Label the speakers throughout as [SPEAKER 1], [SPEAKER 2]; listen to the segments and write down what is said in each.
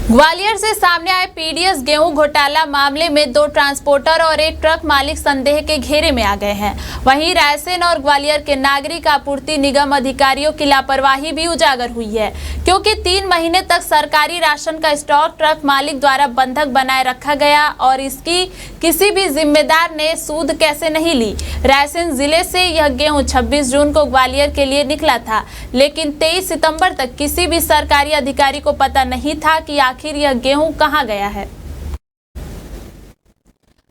[SPEAKER 1] ग्वालियर से सामने आए पीडीएस गेहूं घोटाला मामले में 2 ट्रांसपोर्टर और एक ट्रक मालिक संदेह के घेरे में आ गए हैं। वहीं रायसेन और ग्वालियर के नागरिक आपूर्ति निगम अधिकारियों की लापरवाही भी उजागर हुई है, क्योंकि 3 महीने तक सरकारी राशन का स्टॉक ट्रक मालिक द्वारा बंधक बनाए रखा गया और इसकी किसी भी जिम्मेदार ने सूद कैसे नहीं ली। रायसेन जिले से यह गेहूं 26 जून को ग्वालियर के लिए निकला था, लेकिन 23 सितंबर तक किसी भी सरकारी अधिकारी को पता नहीं था कि आखिर यह गेहूं कहां गया है।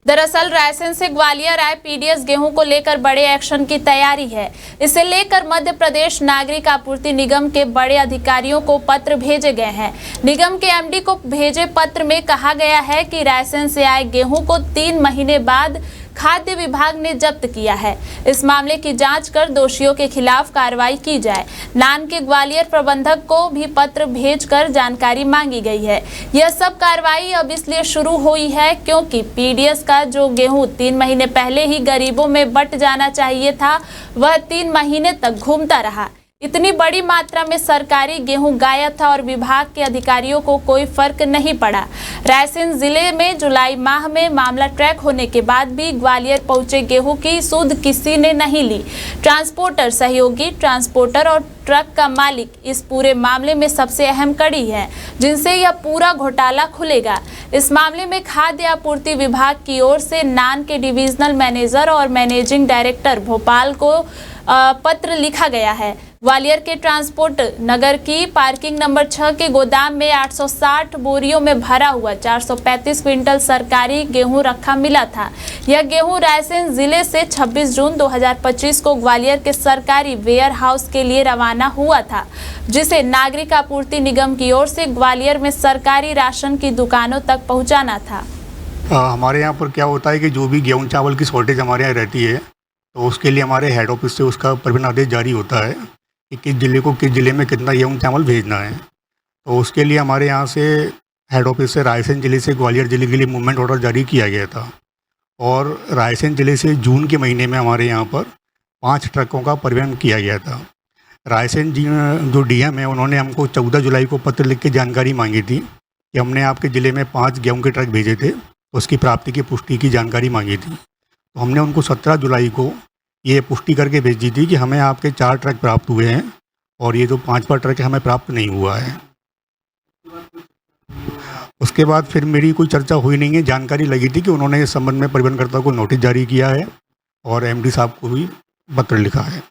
[SPEAKER 1] दरअसल रायसेन से ग्वालियर आए पीडीएस गेहूं को लेकर बड़े एक्शन की तैयारी है। इसे लेकर मध्य प्रदेश नागरिक आपूर्ति निगम के बड़े अधिकारियों को पत्र भेजे गए हैं। निगम के एमडी को भेजे पत्र में कहा गया है कि रायसेन से आए गेहूं को 3 महीने बाद खाद्य विभाग ने जब्त किया है। इस मामले की जांच कर दोषियों के खिलाफ कार्रवाई की जाए। नान के ग्वालियर प्रबंधक को भी पत्र भेजकर जानकारी मांगी गई है। यह सब कार्रवाई अब इसलिए शुरू हुई है क्योंकि पीडीएस का जो गेहूं 3 महीने पहले ही गरीबों में बंट जाना चाहिए था, वह 3 महीने तक घूमता रहा। इतनी बड़ी मात्रा में सरकारी गेहूं गायब था और विभाग के अधिकारियों को कोई फर्क नहीं पड़ा। रायसेन जिले में जुलाई माह में मामला ट्रैक होने के बाद भी ग्वालियर पहुंचे गेहूं की सूद किसी ने नहीं ली। ट्रांसपोर्टर, सहयोगी ट्रांसपोर्टर और ट्रक का मालिक इस पूरे मामले में सबसे अहम कड़ी है, जिनसे यह पूरा घोटाला खुलेगा। इस मामले में खाद्य आपूर्ति विभाग की ओर से नान के डिविजनल मैनेजर और मैनेजिंग डायरेक्टर भोपाल को पत्र लिखा गया है। ग्वालियर के ट्रांसपोर्ट नगर की पार्किंग नंबर 6 के गोदाम में 860 बोरियों में भरा हुआ 435 क्विंटल सरकारी गेहूं रखा मिला था। यह गेहूं रायसेन जिले से 26 जून 2025 को ग्वालियर के सरकारी वेयर हाउस के लिए रवाना हुआ था, जिसे नागरिक आपूर्ति निगम की ओर से ग्वालियर में सरकारी राशन की दुकानों तक पहुंचाना था।
[SPEAKER 2] हमारे यहाँ पर क्या होता है कि जो भी गेहूँ चावल की शॉर्टेज हमारे यहाँ रहती है, तो उसके लिए हमारे हेड ऑफिस से उसका परिवहन आदेश जारी होता है कि किस ज़िले को किस ज़िले में कितना गेहूँ चावल भेजना है। तो उसके लिए हमारे यहाँ से हेड ऑफिस से रायसेन ज़िले से ग्वालियर ज़िले के लिए मूवमेंट ऑर्डर जारी किया गया था और रायसेन ज़िले से जून के महीने में हमारे यहाँ पर 5 ट्रकों का परिवहन किया गया था। रायसेन जो डीएम है, उन्होंने हमको 14 जुलाई को पत्र लिख के जानकारी मांगी थी कि हमने आपके ज़िले में 5 गेहूँ के ट्रक भेजे थे, उसकी प्राप्ति की पुष्टि की जानकारी मांगी थी। तो हमने उनको 17 जुलाई को ये पुष्टि करके भेज दी थी कि हमें आपके 4 ट्रक प्राप्त हुए हैं और ये जो 5वां ट्रक है हमें प्राप्त नहीं हुआ है। उसके बाद फिर मेरी कोई चर्चा हुई नहीं है। जानकारी लगी थी कि उन्होंने इस संबंध में परिवहनकर्ता को नोटिस जारी किया है और एमडी साहब को भी पत्र लिखा है।